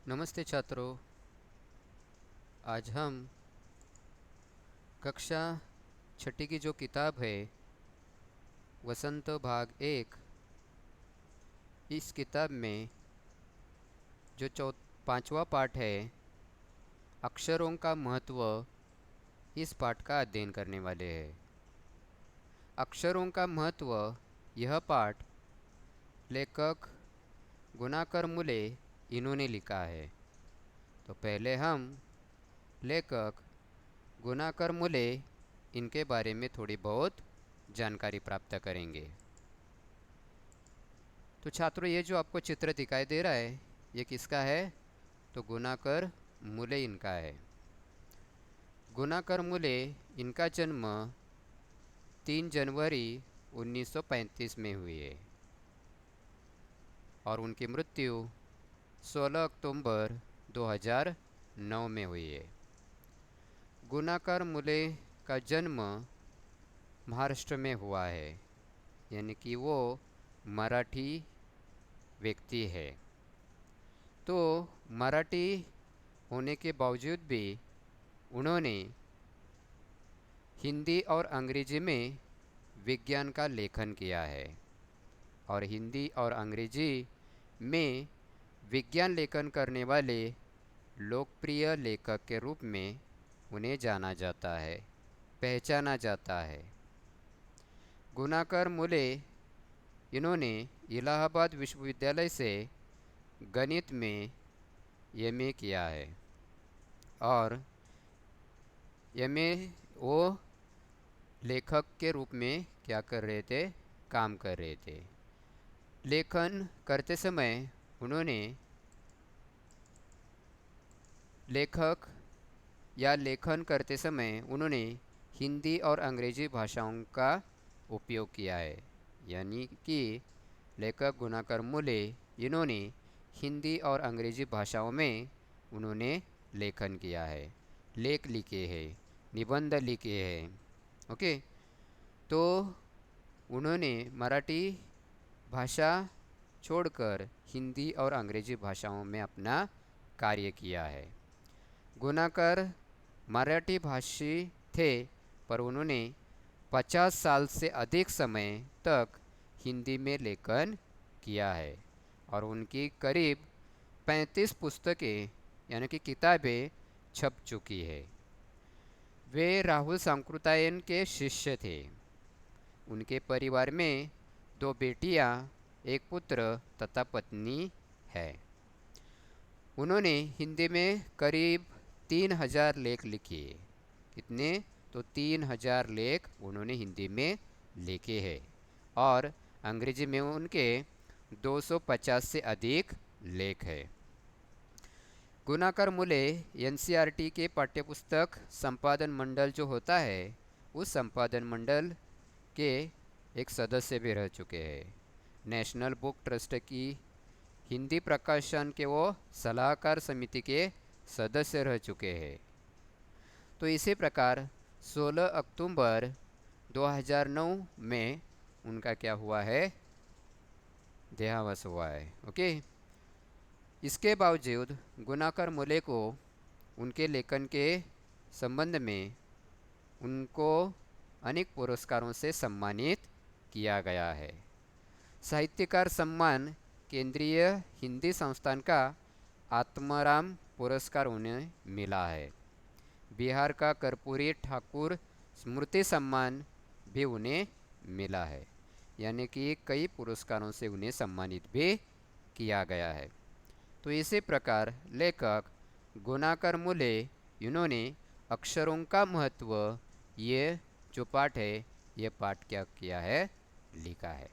नमस्ते छात्रों। आज हम कक्षा छठी की जो किताब है वसंत भाग 1, इस किताब में जो पांचवा पाठ है अक्षरों का महत्व, इस पाठ का अध्ययन करने वाले हैं। अक्षरों का महत्व यह पाठ लेखक गुणाकर मुले इन्होंने लिखा है। तो पहले हम लेखक गुणाकर मुले इनके बारे में थोड़ी बहुत जानकारी प्राप्त करेंगे। तो छात्रों, ये जो आपको चित्र दिखाई दे रहा है ये किसका है? तो गुणाकर मुले इनका है। गुणाकर मुले इनका जन्म 3 जनवरी 1935 में हुई है और उनकी मृत्यु 16 अक्टूबर 2009 में हुई है। गुणाकर मुले का जन्म महाराष्ट्र में हुआ है, यानी कि वो मराठी व्यक्ति है। तो मराठी होने के बावजूद भी उन्होंने हिंदी और अंग्रेजी में विज्ञान का लेखन किया है और हिंदी और अंग्रेजी में विज्ञान लेखन करने वाले लोकप्रिय लेखक के रूप में उन्हें जाना जाता है, पहचाना जाता है। गुणाकर मुले इन्होंने इलाहाबाद विश्वविद्यालय से गणित में एमए किया है और एमए वो लेखक के रूप में क्या कर रहे थे? काम कर रहे थे। लेखन करते समय उन्होंने लेखन करते समय उन्होंने हिंदी और अंग्रेजी भाषाओं का उपयोग किया है, यानी कि लेखक गुणाकर मुले इन्होंने हिंदी और अंग्रेजी भाषाओं में उन्होंने लेखन किया है, लेख लिखे हैं, निबंध लिखे हैं। ओके, तो उन्होंने मराठी भाषा छोड़कर हिंदी और अंग्रेजी भाषाओं में अपना कार्य किया है। गुणाकर मराठी भाषी थे, पर उन्होंने 50 साल से अधिक समय तक हिंदी में लेखन किया है और उनकी करीब 35 पुस्तकें यानी कि किताबें छप चुकी है। वे राहुल सांकृत्यायन के शिष्य थे। उनके परिवार में 2 बेटियां, एक पुत्र तथा पत्नी है। उन्होंने हिंदी में करीब 3000 लेख लिखे। कितने? तो 3000 लेख उन्होंने हिंदी में लिखे हैं और अंग्रेजी में उनके 250 से अधिक लेख है। गुणाकर मुले एनसीईआरटी के पाठ्यपुस्तक संपादन मंडल जो होता है, उस संपादन मंडल के एक सदस्य भी रह चुके हैं। नेशनल बुक ट्रस्ट की हिंदी प्रकाशन के वो सलाहकार समिति के सदस्य रह चुके हैं। तो इसी प्रकार 16 अक्टूबर 2009 में उनका क्या हुआ है? देहावस हुआ है। ओके, इसके बावजूद गुणाकर मुले को उनके लेखन के संबंध में उनको अनेक पुरस्कारों से सम्मानित किया गया है। साहित्यकार सम्मान केंद्रीय हिंदी संस्थान का आत्माराम पुरस्कार उन्हें मिला है। बिहार का कर्पूरी ठाकुर स्मृति सम्मान भी उन्हें मिला है, यानी कि कई पुरस्कारों से उन्हें सम्मानित भी किया गया है। तो इसी प्रकार लेखक गुणाकर मुले इन्होंने अक्षरों का महत्व, ये जो पाठ है ये पाठ क्या किया है? लिखा है।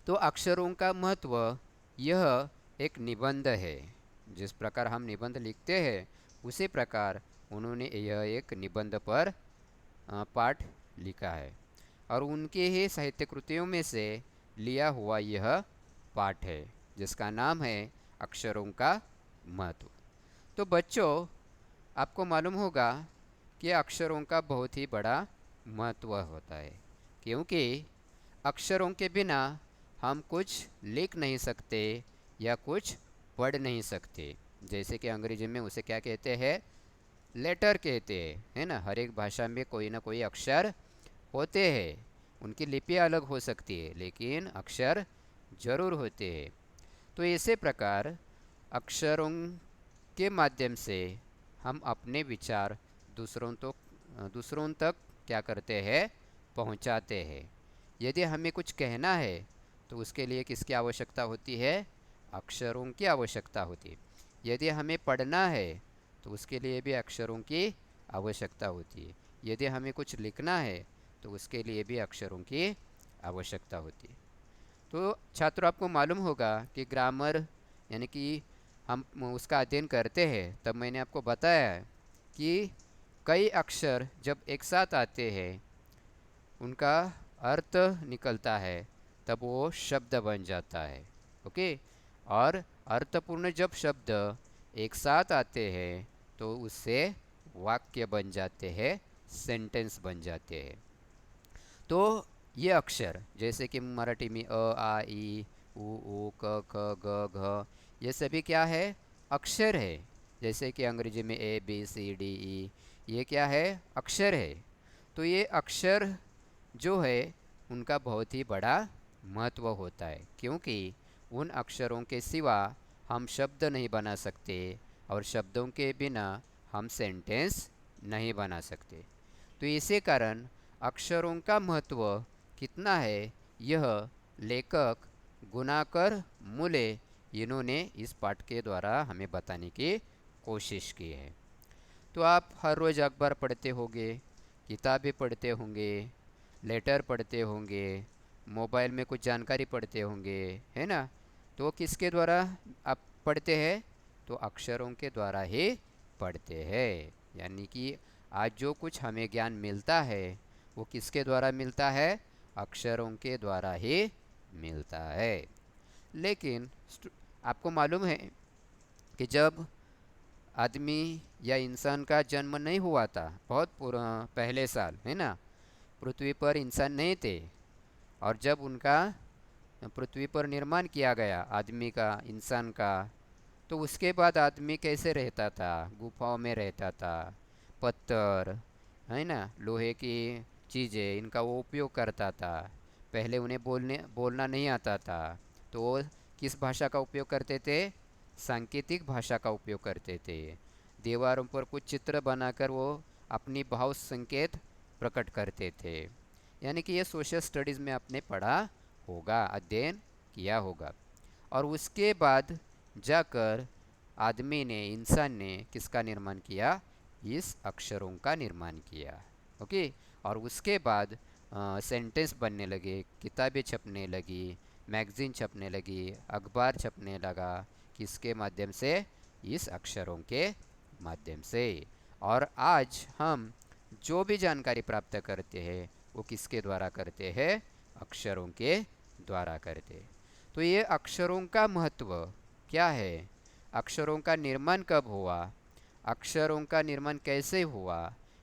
तो अक्षरों का महत्व यह एक निबंध है। जिस प्रकार हम निबंध लिखते हैं उसी प्रकार उन्होंने यह एक निबंध पर पाठ लिखा है और उनके ही साहित्य कृतियों में से लिया हुआ यह पाठ है जिसका नाम है अक्षरों का महत्व। तो बच्चों, आपको मालूम होगा कि अक्षरों का बहुत ही बड़ा महत्व होता है, क्योंकि अक्षरों के बिना हम कुछ लिख नहीं सकते या कुछ पढ़ नहीं सकते। जैसे कि अंग्रेजी में उसे क्या कहते हैं, लेटर कहते हैं, है ना। हर एक भाषा में कोई ना कोई अक्षर होते हैं। उनकी लिपि अलग हो सकती है लेकिन अक्षर जरूर होते हैं। तो इसी प्रकार अक्षरों के माध्यम से हम अपने विचार दूसरों तक क्या करते हैं, पहुंचाते हैं। यदि हमें कुछ कहना है तो उसके लिए किसकी आवश्यकता होती है, अक्षरों की आवश्यकता होती है। यदि हमें पढ़ना है तो उसके लिए भी अक्षरों की आवश्यकता होती है। यदि हमें कुछ लिखना है तो उसके लिए भी अक्षरों की आवश्यकता होती है। तो छात्रों, आपको मालूम होगा कि ग्रामर यानी कि हम उसका अध्ययन करते हैं तब मैंने आपको बताया है कि कई अक्षर जब एक साथ आते हैं उनका अर्थ निकलता है तब वो शब्द बन जाता है। ओके। और अर्थपूर्ण जब शब्द एक साथ आते हैं तो उससे वाक्य बन जाते हैं, सेंटेंस बन जाते हैं। तो ये अक्षर जैसे कि मराठी में अ आ ई उ ऊ क ख ग घ, ये सभी क्या है, अक्षर है। जैसे कि अंग्रेजी में A B C D E, ये क्या है, अक्षर है। तो ये अक्षर जो है उनका बहुत ही बड़ा महत्व होता है, क्योंकि उन अक्षरों के सिवा हम शब्द नहीं बना सकते और शब्दों के बिना हम सेंटेंस नहीं बना सकते। तो इसी कारण अक्षरों का महत्व कितना है, यह लेखक गुणाकर मूले इन्होंने इस पाठ के द्वारा हमें बताने की कोशिश की है। तो आप हर रोज़ अखबार पढ़ते होंगे, किताबें पढ़ते होंगे, लेटर पढ़ते होंगे, मोबाइल में कुछ जानकारी पढ़ते होंगे, है ना। तो किसके द्वारा आप पढ़ते हैं, तो अक्षरों के द्वारा ही पढ़ते हैं। यानी कि आज जो कुछ हमें ज्ञान मिलता है वो किसके द्वारा मिलता है, अक्षरों के द्वारा ही मिलता है। लेकिन आपको मालूम है कि जब आदमी या इंसान का जन्म नहीं हुआ था, बहुत पहले साल, है ना, पृथ्वी पर इंसान नहीं थे। और जब उनका पृथ्वी पर निर्माण किया गया आदमी का, इंसान का, तो उसके बाद आदमी कैसे रहता था, गुफाओं में रहता था। पत्थर, है ना, लोहे की चीज़ें, इनका वो उपयोग करता था। पहले उन्हें बोलना नहीं आता था, तो वो किस भाषा का उपयोग करते थे, सांकेतिक भाषा का उपयोग करते थे। दीवारों पर कुछ चित्र बनाकर वो अपनी भाव संकेत प्रकट करते थे। यानी कि ये सोशल स्टडीज़ में आपने पढ़ा होगा, अध्ययन किया होगा। और उसके बाद जाकर आदमी ने, इंसान ने किसका निर्माण किया, इस अक्षरों का निर्माण किया। ओके। और उसके बाद सेंटेंस बनने लगे, किताबें छपने लगी, मैगज़ीन छपने लगी, अखबार छपने लगा। किसके माध्यम से, इस अक्षरों के माध्यम से। और आज हम जो भी जानकारी प्राप्त करते हैं वो किसके द्वारा करते हैं, अक्षरों के द्वारा करते हैं। तो ये अक्षरों का महत्व क्या है, अक्षरों का निर्माण कब हुआ, अक्षरों का निर्माण कैसे हुआ,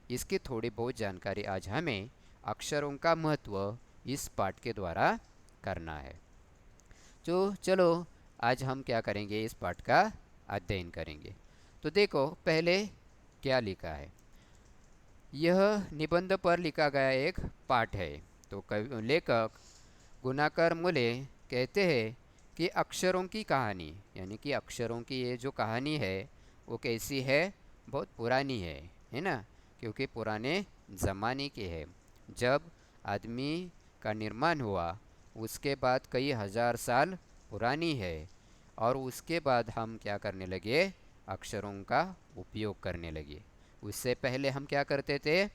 इसकी थोड़ी बहुत जानकारी आज हमें अक्षरों का महत्व इस पाठ के द्वारा करना है। तो चलो आज हम क्या करेंगे, इस पाठ का अध्ययन करेंगे। तो देखो पहले क्या लिखा है। यह निबंध पर लिखा गया एक पाठ है। तो लेखक गुणाकर मूले कहते हैं कि अक्षरों की कहानी, यानी कि अक्षरों की ये जो कहानी है वो कैसी है, बहुत पुरानी है ना, क्योंकि पुराने ज़माने की है। जब आदमी का निर्माण हुआ उसके बाद कई हज़ार साल पुरानी है। और उसके बाद हम क्या करने लगे, अक्षरों का उपयोग करने लगे। उससे पहले हम क्या करते थे,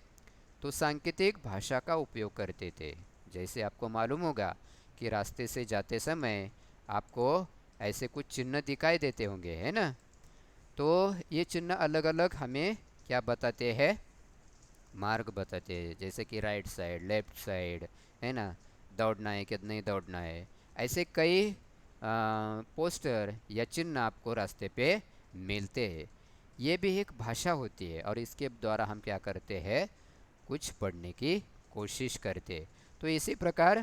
तो सांकेतिक भाषा का उपयोग करते थे। जैसे आपको मालूम होगा कि रास्ते से जाते समय आपको ऐसे कुछ चिन्ह दिखाई देते होंगे, है ना। तो ये चिन्ह अलग अलग हमें क्या बताते हैं, मार्ग बताते हैं। जैसे कि राइट साइड, लेफ्ट साइड, है ना, दौड़ना है कि नहीं दौड़ना है। ऐसे कई पोस्टर या चिन्ह आपको रास्ते पे मिलते हैं। ये भी एक भाषा होती है और इसके द्वारा हम क्या करते हैं, कुछ पढ़ने की कोशिश करते। तो इसी प्रकार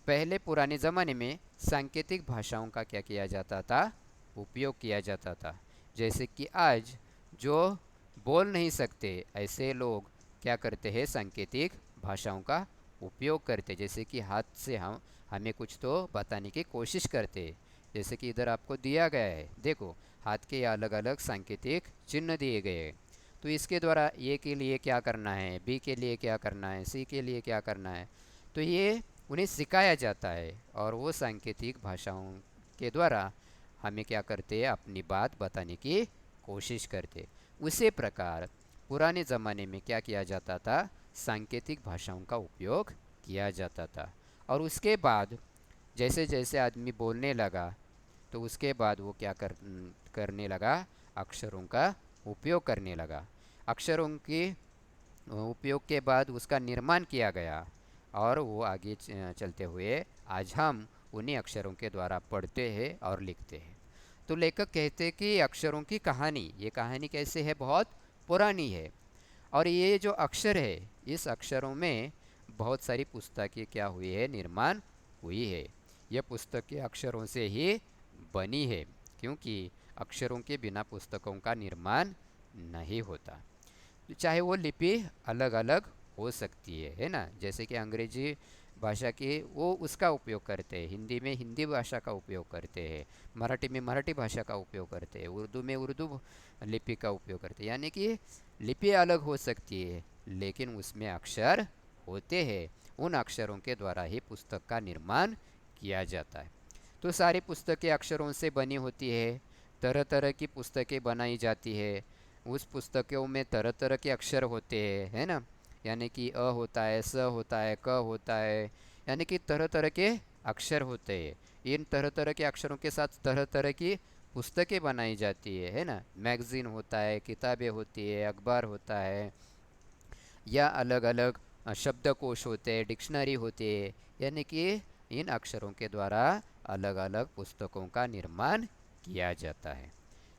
पहले पुराने ज़माने में सांकेतिक भाषाओं का क्या किया जाता था, उपयोग किया जाता था। जैसे कि आज जो बोल नहीं सकते ऐसे लोग क्या करते हैं, सांकेतिक भाषाओं का उपयोग करते, जैसे कि हाथ से हम हमें कुछ तो बताने की कोशिश करते। जैसे कि इधर आपको दिया गया है, देखो हाथ के अलग अलग सांकेतिक चिन्ह दिए गए हैं। तो इसके द्वारा ए के लिए क्या करना है, बी के लिए क्या करना है, सी के लिए क्या करना है, तो ये उन्हें सिखाया जाता है और वो सांकेतिक भाषाओं के द्वारा हमें क्या करते हैं, अपनी बात बताने की कोशिश करते। उसी प्रकार पुराने ज़माने में क्या किया जाता था, सांकेतिक भाषाओं का उपयोग किया जाता था। और उसके बाद जैसे जैसे आदमी बोलने लगा तो उसके बाद वो क्या करने लगा, अक्षरों का उपयोग करने लगा। अक्षरों के उपयोग के बाद उसका निर्माण किया गया और वो आगे चलते हुए आज हम उन्हीं अक्षरों के द्वारा पढ़ते हैं और लिखते हैं। तो लेखक कहते हैं कि अक्षरों की कहानी, ये कहानी कैसे है, बहुत पुरानी है। और ये जो अक्षर है, इस अक्षरों में बहुत सारी पुस्तकें क्या हुई है, निर्माण हुई है। यह पुस्तकें अक्षरों से ही बनी है, क्योंकि अक्षरों के बिना पुस्तकों का निर्माण नहीं होता। तो चाहे वो लिपि अलग अलग हो सकती है ना, जैसे कि अंग्रेजी भाषा की वो उसका उपयोग करते हैं, हिंदी में हिंदी भाषा का उपयोग करते हैं, मराठी में मराठी भाषा का उपयोग करते हैं, उर्दू में उर्दू लिपि का उपयोग करते हैं। यानी कि लिपि अलग हो सकती है लेकिन उसमें अक्षर होते हैं। उन अक्षरों के द्वारा ही पुस्तक का निर्माण किया जाता है। तो सारी पुस्तकें अक्षरों से बनी होती है। तरह तरह की पुस्तकें बनाई जाती है। उस पुस्तकों में तरह तरह के अक्षर होते हैं, है ना। यानी कि अ होता है, स होता है, क होता है, यानी कि तरह तरह के अक्षर होते हैं। इन तरह तरह के अक्षरों के साथ तरह तरह की पुस्तकें बनाई जाती है ना। मैगज़ीन होता है, किताबें होती है, अखबार होता है, या अलग अलग शब्दकोश होते हैं, डिक्शनरी होती है। यानी कि इन अक्षरों के द्वारा अलग अलग पुस्तकों का निर्माण किया जाता है।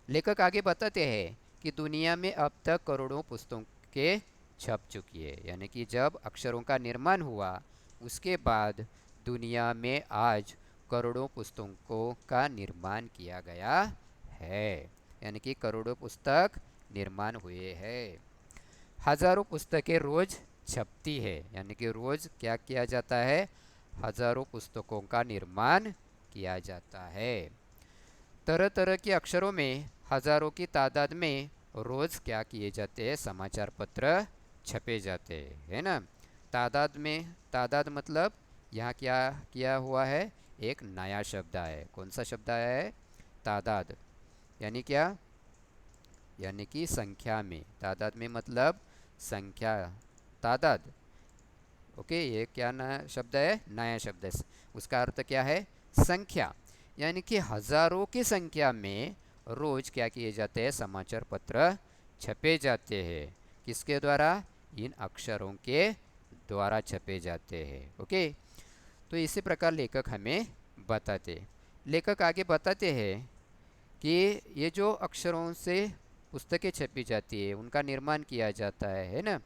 लेखक आगे बताते हैं कि दुनिया में अब तक करोड़ों पुस्तकें छप चुकी है। यानी कि जब अक्षरों का निर्माण हुआ उसके बाद दुनिया में आज करोड़ों पुस्तकों का निर्माण किया गया है। यानी कि करोड़ों पुस्तक निर्माण हुए हैं। हजारों पुस्तकें रोज छपती है। यानी कि रोज क्या किया जाता है, हजारों पुस्तकों का निर्माण किया जाता है। तरह तरह के अक्षरों में हजारों की तादाद में रोज क्या किए जाते हैं, समाचार पत्र छपे जाते हैं, है ना। तादाद में, तादाद मतलब यहाँ क्या किया हुआ है, एक नया शब्द आया है। कौन सा शब्द आया है, तादाद। यानी क्या, यानी कि संख्या में। तादाद में मतलब संख्या, तादाद। ओके, ये क्या नया शब्द है, नया शब्द है। उसका अर्थ क्या है, संख्या। यानी कि हजारों की संख्या में रोज क्या किए जाते हैं, समाचार पत्र छपे जाते हैं। किसके द्वारा, इन अक्षरों के द्वारा छपे जाते हैं। ओके, तो इसी प्रकार लेखक हमें बताते, लेखक आगे बताते हैं कि ये जो अक्षरों से पुस्तकें छपी जाती है, उनका निर्माण किया जाता है ना।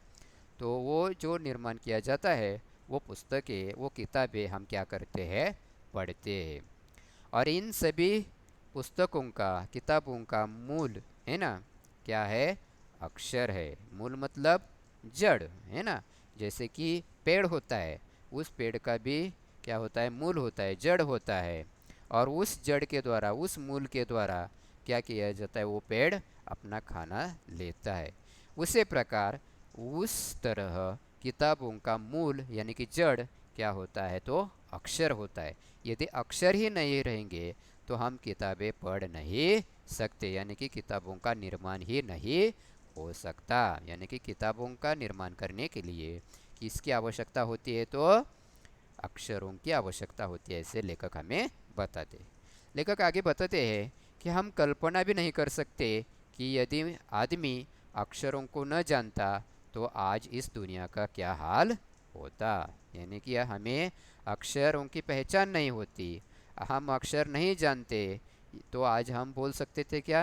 तो वो जो निर्माण किया जाता है, वो पुस्तकें, वो किताबें हम क्या करते हैं, पढ़ते हैं। और इन सभी पुस्तकों का, किताबों का मूल है ना, क्या है, अक्षर है। मूल मतलब जड़, है ना। जैसे कि पेड़ होता है, उस पेड़ का भी क्या होता है, मूल होता है, जड़ होता है। और उस जड़ के द्वारा, उस मूल के द्वारा क्या किया जाता है, वो पेड़ अपना खाना लेता है। उसी प्रकार उस तरह किताबों का मूल यानी कि जड़ क्या होता है, तो अक्षर होता है। यदि अक्षर ही नहीं रहेंगे तो हम किताबें पढ़ नहीं सकते, यानी कि किताबों का निर्माण ही नहीं हो सकता। यानी कि किताबों का निर्माण करने के लिए किसकी आवश्यकता होती है, तो अक्षरों की आवश्यकता होती है। ऐसे लेखक हमें बताते, लेखक आगे बताते हैं कि हम कल्पना भी नहीं कर सकते कि यदि आदमी अक्षरों को न जानता तो आज इस दुनिया का क्या हाल होता। यानी कि हमें अक्षरों की पहचान नहीं होती, हम अक्षर नहीं जानते, तो आज हम बोल सकते थे क्या,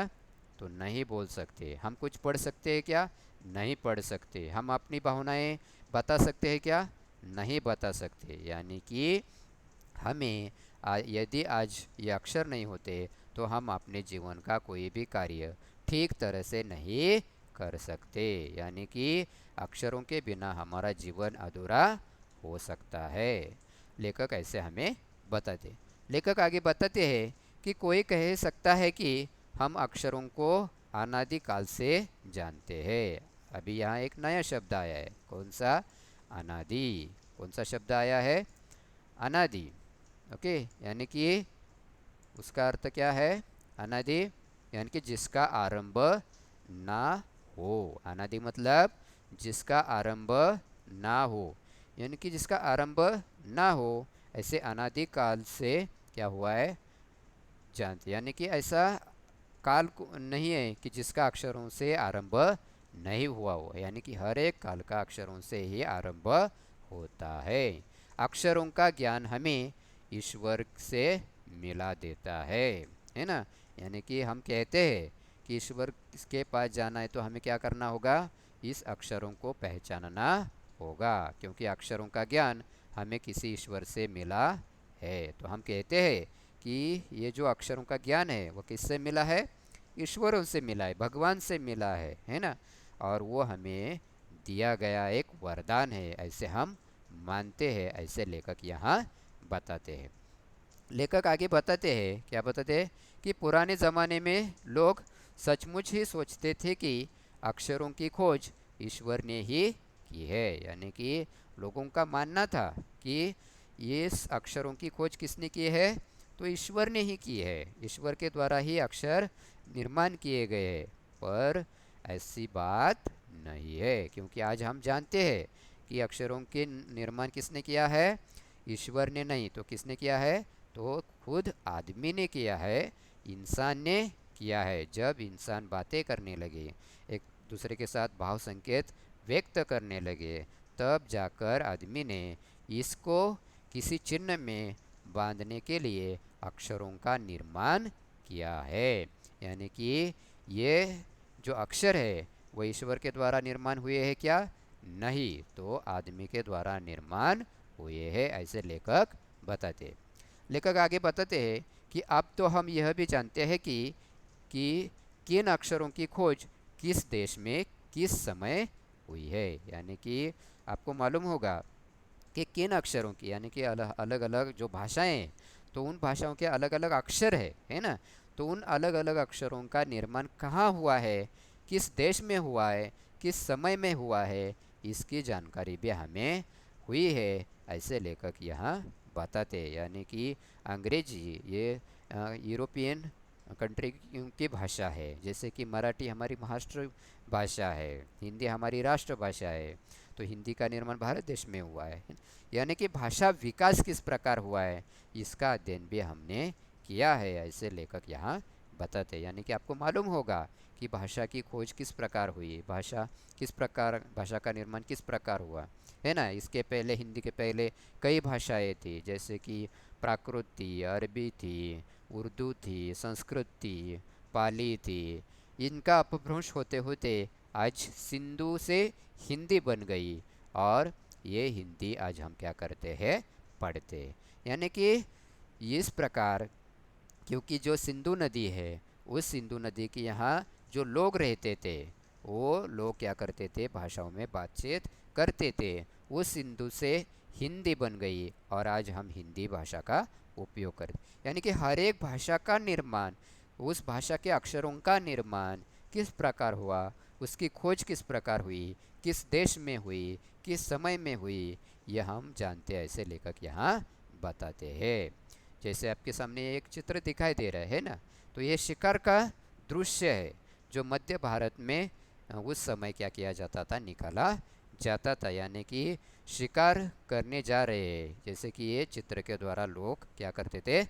तो नहीं बोल सकते। हम कुछ पढ़ सकते हैं क्या, नहीं पढ़ सकते। हम अपनी भावनाएं बता सकते हैं क्या, नहीं बता सकते। यानी कि हमें यदि आज ये अक्षर नहीं होते तो हम अपने जीवन का कोई भी कार्य ठीक तरह से नहीं कर सकते। यानी कि अक्षरों के बिना हमारा जीवन अधूरा हो सकता है। लेखक ऐसे हमें बताते। लेखक आगे बताते हैं कि कोई कह सकता है कि हम अक्षरों को अनादि काल से जानते हैं। अभी यहाँ एक नया शब्द आया है। कौन सा? अनादि। कौन सा शब्द आया है? अनादि। ओके, यानी कि उसका अर्थ क्या है? अनादि यानी कि जिसका आरंभ ना हो। अनादि मतलब जिसका आरंभ ना हो, यानी कि जिसका आरंभ ना हो। ऐसे अनादि काल से क्या हुआ है? जानते। यानी कि ऐसा काल नहीं है कि जिसका अक्षरों से आरंभ नहीं हुआ हो। यानी कि हर एक काल का अक्षरों से ही आरंभ होता है। अक्षरों का ज्ञान हमें ईश्वर से मिला देता है ना। यानी कि हम कहते हैं कि ईश्वर के पास जाना है तो हमें क्या करना होगा? इस अक्षरों को पहचानना होगा, क्योंकि अक्षरों का ज्ञान हमें किसी ईश्वर से मिला है। तो हम कहते हैं कि ये जो अक्षरों का ज्ञान है वो किससे मिला है? ईश्वरों से मिला है, भगवान से मिला है ना। और वो हमें दिया गया एक वरदान है, ऐसे हम मानते हैं। ऐसे लेखक यहाँ बताते हैं। लेखक आगे बताते हैं, क्या बताते हैं? कि पुराने ज़माने में लोग सचमुच ही सोचते थे कि अक्षरों की खोज ईश्वर ने ही की है। यानी कि लोगों का मानना था कि ये अक्षरों की खोज किसने की है? तो ईश्वर ने ही की है। ईश्वर के द्वारा ही अक्षर निर्माण किए गए हैं। पर ऐसी बात नहीं है, क्योंकि आज हम जानते हैं कि अक्षरों के निर्माण किसने किया है? ईश्वर ने नहीं तो किसने किया है? तो खुद आदमी ने किया है, इंसान ने किया है। जब इंसान बातें करने लगे, एक दूसरे के साथ भाव संकेत व्यक्त करने लगे, तब जाकर आदमी ने इसको किसी चिन्ह में बांधने के लिए अक्षरों का निर्माण किया है। यानी कि ये जो अक्षर है वो ईश्वर के द्वारा निर्माण हुए हैं क्या? नहीं, तो आदमी के द्वारा निर्माण हुए हैं, ऐसे लेखक बताते। लेखक आगे बताते हैं कि अब तो हम यह भी जानते हैं कि किन अक्षरों की खोज किस देश में किस समय हुई है। यानी कि आपको मालूम होगा कि किन अक्षरों की, यानी कि अलग अलग जो भाषाएं हैं, तो उन भाषाओं के अलग अलग अक्षर है ना। तो उन अलग अलग अक्षरों का निर्माण कहाँ हुआ है, किस देश में हुआ है, किस समय में हुआ है, इसकी जानकारी भी हमें हुई है, ऐसे लेखक यहाँ बताते हैं। यानी कि अंग्रेजी ये यूरोपियन कंट्री की भाषा है। जैसे कि मराठी हमारी महाराष्ट्र भाषा है, हिंदी हमारी राष्ट्रभाषा है। तो हिंदी का निर्माण भारत देश में हुआ है। यानी कि भाषा विकास किस प्रकार हुआ है, इसका अध्ययन भी हमने किया है, ऐसे लेखक यहाँ बताते हैं। यानी कि आपको मालूम होगा कि भाषा की खोज किस प्रकार हुई, भाषा किस प्रकार, भाषा का निर्माण किस प्रकार हुआ है ना। इसके पहले, हिंदी के पहले कई भाषाएं थी, जैसे कि प्राकृत थी, अरबी थी, उर्दू थी, संस्कृत थी, पाली थी। इनका अपभ्रंश होते होते आज सिंधु से हिंदी बन गई, और ये हिंदी आज हम क्या करते हैं? पढ़ते। यानी कि इस प्रकार, क्योंकि जो सिंधु नदी है, उस सिंधु नदी के यहाँ जो लोग रहते थे, वो लोग क्या करते थे? भाषाओं में बातचीत करते थे। उस सिंधु से हिंदी बन गई, और आज हम हिंदी भाषा का उपयोग करते। यानी कि हर एक भाषा का निर्माण, उस भाषा के अक्षरों का निर्माण किस प्रकार हुआ, उसकी खोज किस प्रकार हुई, किस देश में हुई, किस समय में हुई, यह हम जानते हैं, ऐसे लेखक यहाँ बताते हैं। जैसे आपके सामने एक चित्र दिखाई दे रहा है ना, तो ये शिकार का दृश्य है, जो मध्य भारत में उस समय क्या किया जाता था? निकाला जाता था। यानी कि शिकार करने जा रहे हैं, जैसे कि ये चित्र के द्वारा लोग क्या करते थे?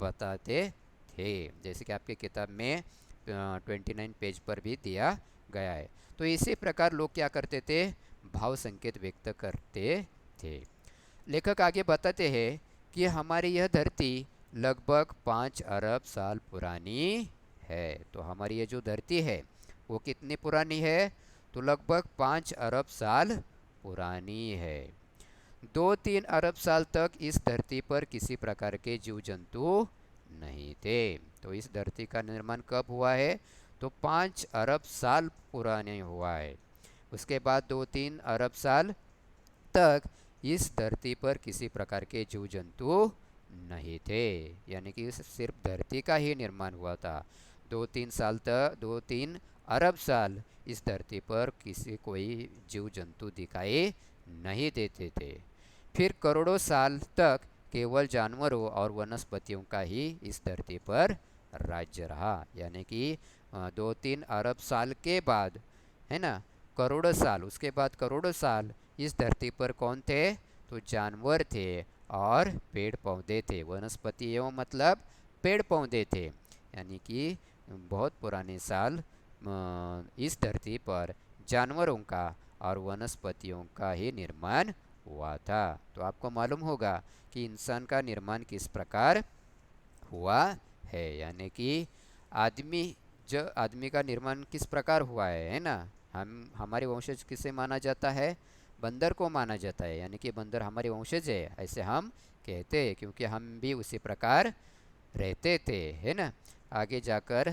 बताते थे। जैसे कि आपके किताब में 29 पेज पर भी दिया गया है। तो इसी प्रकार लोग क्या करते थे? भाव संकेत व्यक्त करते थे। लेखक आगे बताते हैं कि हमारी यह धरती लगभग 5 अरब साल पुरानी है। तो हमारी ये जो धरती है वो कितनी पुरानी है? तो लगभग 5 अरब साल पुरानी है। 2-3 अरब साल तक इस धरती पर किसी प्रकार के जीव जंतु नहीं थे। तो इस धरती का निर्माण कब हुआ है? तो 5 अरब साल पुराने हुआ है। उसके बाद 2-3 अरब साल तक इस धरती पर किसी प्रकार के जीव जंतु नहीं थे, यानी कि सिर्फ धरती का ही निर्माण हुआ था। 2-3 साल तक, 2-3 अरब साल इस धरती पर किसी कोई जीव जंतु दिखाई नहीं देते थे। फिर करोड़ों साल तक केवल जानवरों और वनस्पतियों का ही इस धरती पर राज्य रहा, यानी कि 2-3 अरब साल के बाद, है ना, करोड़ों साल, उसके बाद करोड़ों साल इस धरती पर कौन थे? तो जानवर थे और पेड़ पौधे थे। वनस्पतियों मतलब पेड़ पौधे थे, यानी कि बहुत पुराने साल इस धरती पर जानवरों का और वनस्पतियों का ही निर्माण हुआ था। तो आपको मालूम होगा कि इंसान का निर्माण किस प्रकार हुआ है, यानी कि आदमी, जो आदमी का निर्माण किस प्रकार हुआ है ना। हम, हमारे वंशज किसे माना जाता है? बंदर को माना जाता है, यानी कि बंदर हमारे वंशज है, ऐसे हम कहते हैं, क्योंकि हम भी उसी प्रकार रहते थे, है ना। आगे जाकर,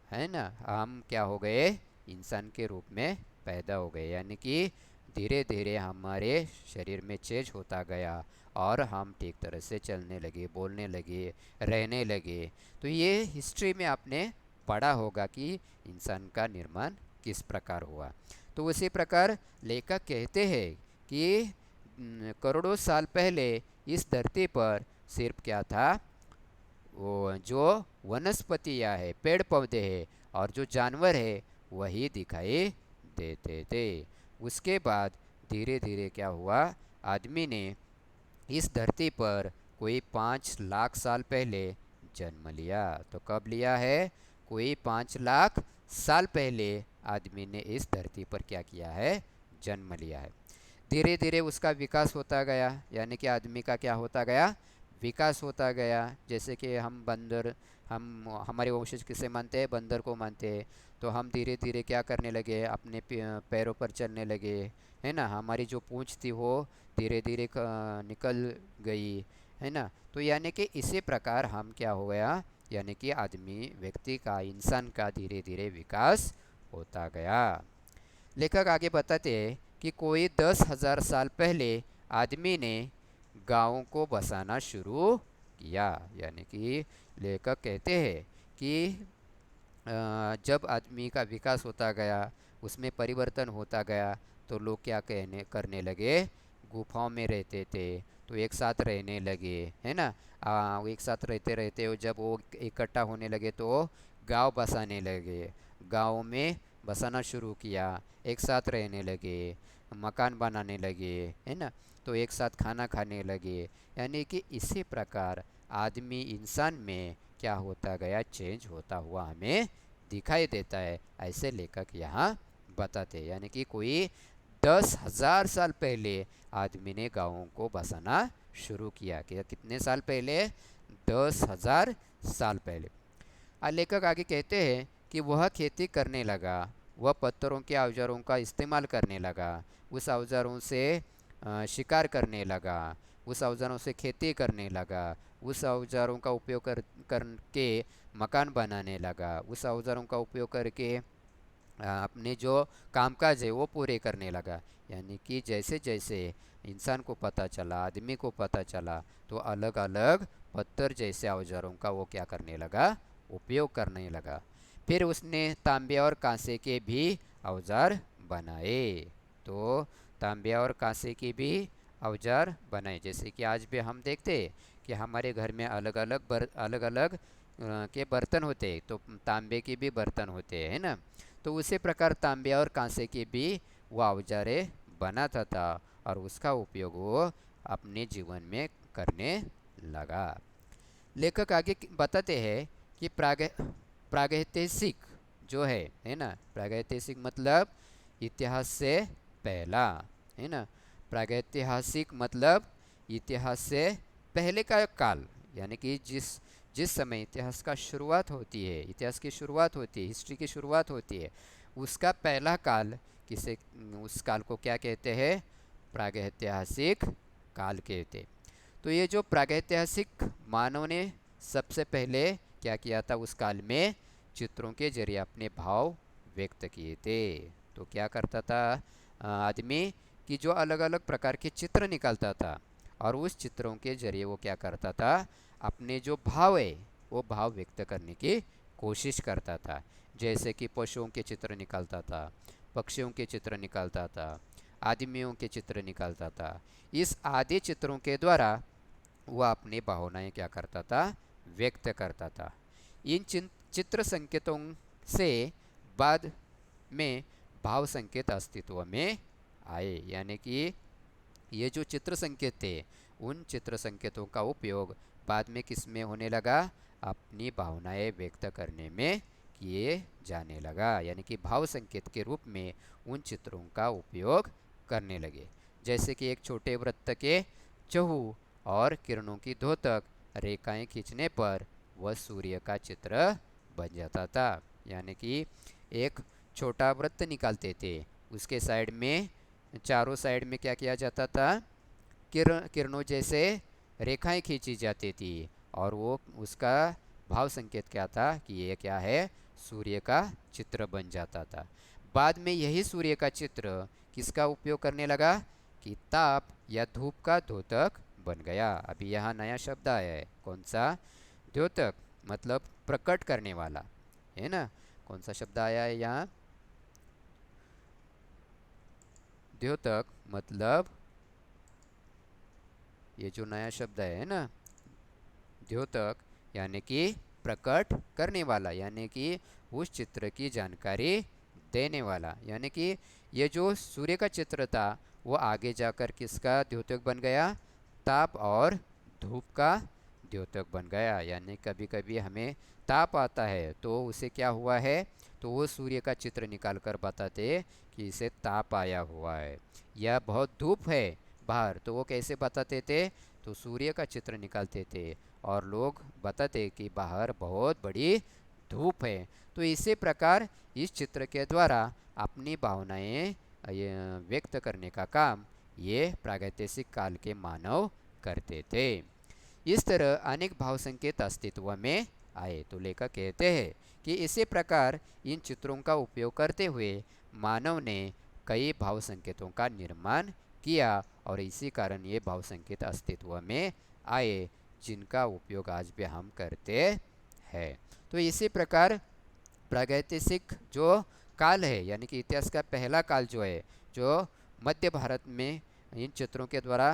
है ना, हम क्या हो गए? इंसान के रूप में पैदा हो गए, यानी कि धीरे धीरे हमारे शरीर में चेंज होता गया और हम ठीक तरह से चलने लगे, बोलने लगे, रहने लगे। तो ये हिस्ट्री में आपने पढ़ा होगा कि इंसान का निर्माण किस प्रकार हुआ। तो उसी प्रकार लेखक कहते हैं कि करोड़ों साल पहले इस धरती पर सिर्फ क्या था? वो जो वनस्पतियाँ है, पेड़ पौधे हैं और जो जानवर है वही दिखाई देते थे। उसके बाद धीरे धीरे क्या हुआ? आदमी ने इस धरती पर कोई 5 लाख साल पहले जन्म लिया। तो कब लिया है? कोई 5 लाख साल पहले आदमी ने इस धरती पर क्या किया है? जन्म लिया है। धीरे धीरे उसका विकास होता गया, यानी कि आदमी का क्या होता गया? विकास होता गया। जैसे कि हम बंदर, हम हमारे वंशज किसे मानते हैं? बंदर को मानते हैं। तो हम धीरे धीरे क्या करने लगे? अपने पैरों पर चलने लगे, है ना। हमारी जो पूंछ थी वो धीरे धीरे निकल गई, है ना। तो यानी कि इसी प्रकार हम क्या हो गया? यानी कि आदमी, व्यक्ति का, इंसान का धीरे धीरे विकास होता गया। लेखक आगे बताते हैं कि कोई 10,000 साल पहले आदमी ने गांवों को बसाना शुरू किया, यानी कि लेखक कहते हैं कि जब आदमी का विकास होता गया, उसमें परिवर्तन होता गया, तो लोग क्या कहने करने लगे? गुफाओं में रहते थे तो एक साथ रहने लगे, है ना। वो एक साथ रहते रहते जब वो इकट्ठा होने लगे तो गांव बसाने लगे, गांव में बसाना शुरू किया, एक साथ रहने लगे, मकान बनाने लगे, है ना। तो एक साथ खाना खाने लगे, यानी कि इसी प्रकार आदमी, इंसान में क्या होता गया? चेंज होता हुआ हमें दिखाई देता है, ऐसे लेखक यहाँ बताते हैं। यानी कि कोई 10,000 साल पहले आदमी ने गांवों को बसाना शुरू किया। कितने साल पहले? 10,000 साल पहले। लेखक आगे कहते हैं कि वह खेती करने लगा, वह पत्थरों के औजारों का इस्तेमाल करने लगा, उस औजारों से शिकार करने लगा, उस औजारों से खेती करने लगा, उस औजारों का उपयोग करके मकान बनाने लगा, उस औजारों का उपयोग करके अपने जो कामकाज है वो पूरे करने लगा। यानी कि जैसे जैसे इंसान को पता चला, आदमी को पता चला, तो अलग अलग पत्थर जैसे औजारों का वो क्या करने लगा? उपयोग करने लगा। फिर उसने तांबे और कांसे के भी औजार बनाए। तो तांबे और कांसे के भी औजार बनाए, जैसे कि आज भी हम देखते हैं कि हमारे घर में अलग अलग के बर्तन होते हैं, तो तांबे के भी बर्तन होते हैं, है ना। तो उसी प्रकार तांबे और कांसे के भी वो औजारें बनाता था और उसका उपयोग वो अपने जीवन में करने लगा। लेखक आगे बताते हैं कि प्रागैतिहासिक जो है ना, प्रागैतिहासिक मतलब इतिहास से पहला, है ना। प्रागैतिहासिक मतलब इतिहास से पहले का काल, यानी कि जिस जिस समय इतिहास का शुरुआत होती है, इतिहास की शुरुआत होती है, हिस्ट्री की शुरुआत होती है, उसका पहला काल किसे, उस काल को क्या कहते हैं? प्रागैतिहासिक काल कहते हैं। तो ये जो प्रागैतिहासिक मानव ने सबसे पहले क्या किया था उस काल में, चित्रों के जरिए अपने भाव व्यक्त किए थे। तो क्या करता था आदमी कि जो अलग अलग प्रकार के चित्र निकालता था और उस चित्रों के जरिए वो क्या करता था, अपने जो भाव है वो भाव व्यक्त करने की कोशिश करता था। जैसे कि पशुओं के चित्र निकालता था, पक्षियों के चित्र निकालता था, आदमियों के चित्र निकालता था। इस आदि चित्रों के द्वारा वह अपनी भावनाएं क्या करता था, व्यक्त करता था। इन चित्र संकेतों से बाद में भाव संकेत अस्तित्व में आए। यानी कि ये जो चित्र संकेत थे, उन चित्र संकेतों का उपयोग बाद में किस में होने लगा, अपनी भावनाएं व्यक्त करने में किए जाने लगा। यानी कि भाव संकेत के रूप में उन चित्रों का उपयोग करने लगे। जैसे कि एक छोटे वृत्त के चहु और किरणों की धोतक रेखाएं खींचने पर वह सूर्य का चित्र बन जाता था। यानी कि एक छोटा वृत्त निकालते थे, उसके साइड में, चारों साइड में क्या किया जाता था, किरणों जैसे रेखाएं खींची जाती थी और वो उसका भाव संकेत क्या था कि ये क्या है, सूर्य का चित्र बन जाता था। बाद में यही सूर्य का चित्र किसका उपयोग करने लगा कि ताप या धूप का द्योतक बन गया। अभी यहाँ नया शब्द आया है, कौन सा, द्योतक, मतलब प्रकट करने वाला, है ना। कौन सा शब्द आया है यहाँ, द्योतक, मतलब ये जो नया शब्द है ना, द्योतक, यानी कि प्रकट करने वाला, यानी कि उस चित्र की जानकारी देने वाला। यानी कि ये जो सूर्य का चित्र था वो आगे जाकर किसका द्योतक बन गया, ताप और धूप का द्योतक बन गया। यानी कभी कभी हमें ताप आता है तो उसे क्या हुआ है, तो वो सूर्य का चित्र निकाल कर बताते कि इसे ताप आया हुआ है। या बहुत धूप है बाहर तो वो कैसे बताते थे, तो सूर्य का चित्र निकालते थे और लोग बताते कि बाहर बहुत बड़ी धूप है। तो इसी प्रकार इस चित्र के द्वारा अपनी भावनाएं व्यक्त करने का काम ये प्रागैतिहासिक काल के मानव करते थे। इस तरह अनेक भाव संकेत अस्तित्व में आए। तो लेखक कहते हैं कि इसी प्रकार इन चित्रों का उपयोग करते हुए मानव ने कई भाव संकेतों का निर्माण किया और इसी कारण ये भाव संकेत अस्तित्व में आए जिनका उपयोग आज भी हम करते हैं। तो इसी प्रकार प्रागैतिहासिक जो काल है, यानी कि इतिहास का पहला काल जो है, जो मध्य भारत में इन चित्रों के द्वारा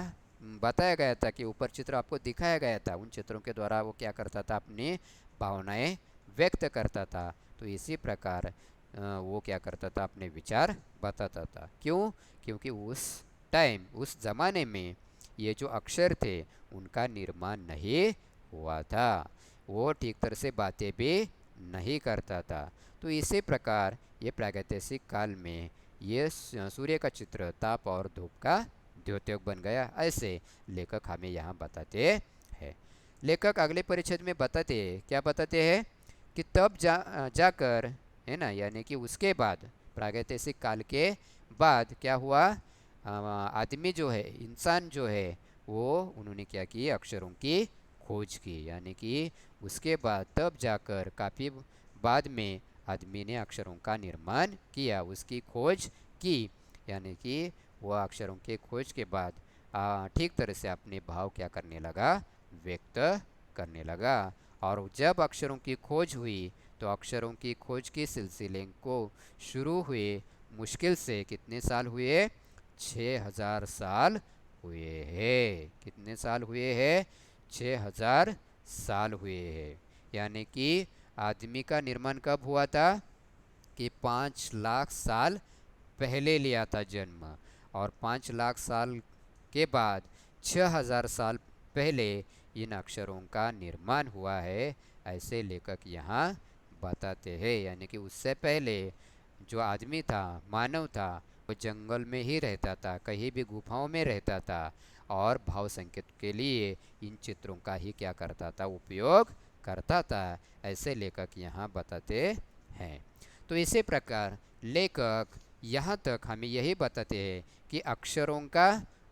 बताया गया था कि ऊपर चित्र आपको दिखाया गया था, उन चित्रों के द्वारा वो क्या करता था, अपनी भावनाएं व्यक्त करता था। तो इसी प्रकार वो क्या करता था, अपने विचार बताता था। क्यों, क्योंकि उस टाइम, उस ज़माने में ये जो अक्षर थे उनका निर्माण नहीं हुआ था, वो ठीक तरह से बातें भी नहीं करता था। तो इसी प्रकार ये प्रागैतिहासिक काल में ये सूर्य का चित्र ताप और धूप का द्योतक बन गया, ऐसे लेखक हमें यहाँ बताते हैं। लेखक अगले परिच्छेद में बताते हैं, क्या बताते हैं कि तब जाकर, है ना, यानी कि उसके बाद, प्रागैतिहासिक काल के बाद क्या हुआ, आदमी जो है, इंसान जो है, वो उन्होंने क्या किया, अक्षरों की खोज की। यानी कि उसके बाद तब जाकर काफ़ी बाद में आदमी ने अक्षरों का निर्माण किया, उसकी खोज की। यानी कि वह अक्षरों के खोज के बाद ठीक तरह से अपने भाव क्या करने लगा, व्यक्त करने लगा। और जब अक्षरों की खोज हुई तो अक्षरों की खोज के सिलसिले को शुरू हुए मुश्किल से कितने साल हुए, 6000 साल हुए हैं। कितने साल हुए हैं, 6000 साल हुए हैं। यानी कि आदमी का निर्माण कब हुआ था, कि 5 लाख साल पहले लिया था जन्म, और 5 लाख साल के बाद 6000 साल पहले इन अक्षरों का निर्माण हुआ है, ऐसे लेखक यहाँ बताते हैं। यानी कि उससे पहले जो आदमी था, मानव था, वो जंगल में ही रहता था, कहीं भी गुफाओं में रहता था और भाव संकेत के लिए इन चित्रों का ही क्या करता था, उपयोग करता था, ऐसे लेखक यहाँ बताते हैं। तो इसी प्रकार लेखक यहाँ तक हमें यही बताते हैं कि अक्षरों का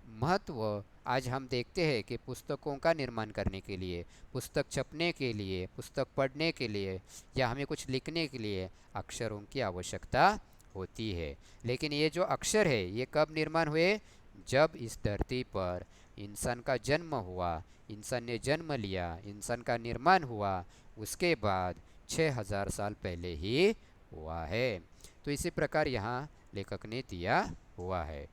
महत्व आज हम देखते हैं कि पुस्तकों का निर्माण करने के लिए, पुस्तक छपने के लिए, पुस्तक पढ़ने के लिए या हमें कुछ लिखने के लिए अक्षरों की आवश्यकता होती है। लेकिन ये जो अक्षर है ये कब निर्माण हुए? जब इस धरती पर इंसान का जन्म हुआ, इंसान ने जन्म लिया, इंसान का निर्माण हुआ, उसके बाद 6000 साल पहले ही हुआ है। तो इसी प्रकार यहाँ लेखक ने दिया हुआ है।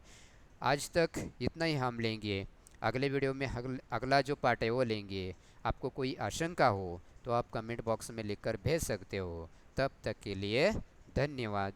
आज तक इतना ही हम लेंगे। अगले वीडियो में अगला जो पार्ट है वो लेंगे। आपको कोई आशंका हो तो आप कमेंट बॉक्स में लिखकर भेज सकते हो। तब तक के लिए धन्यवाद।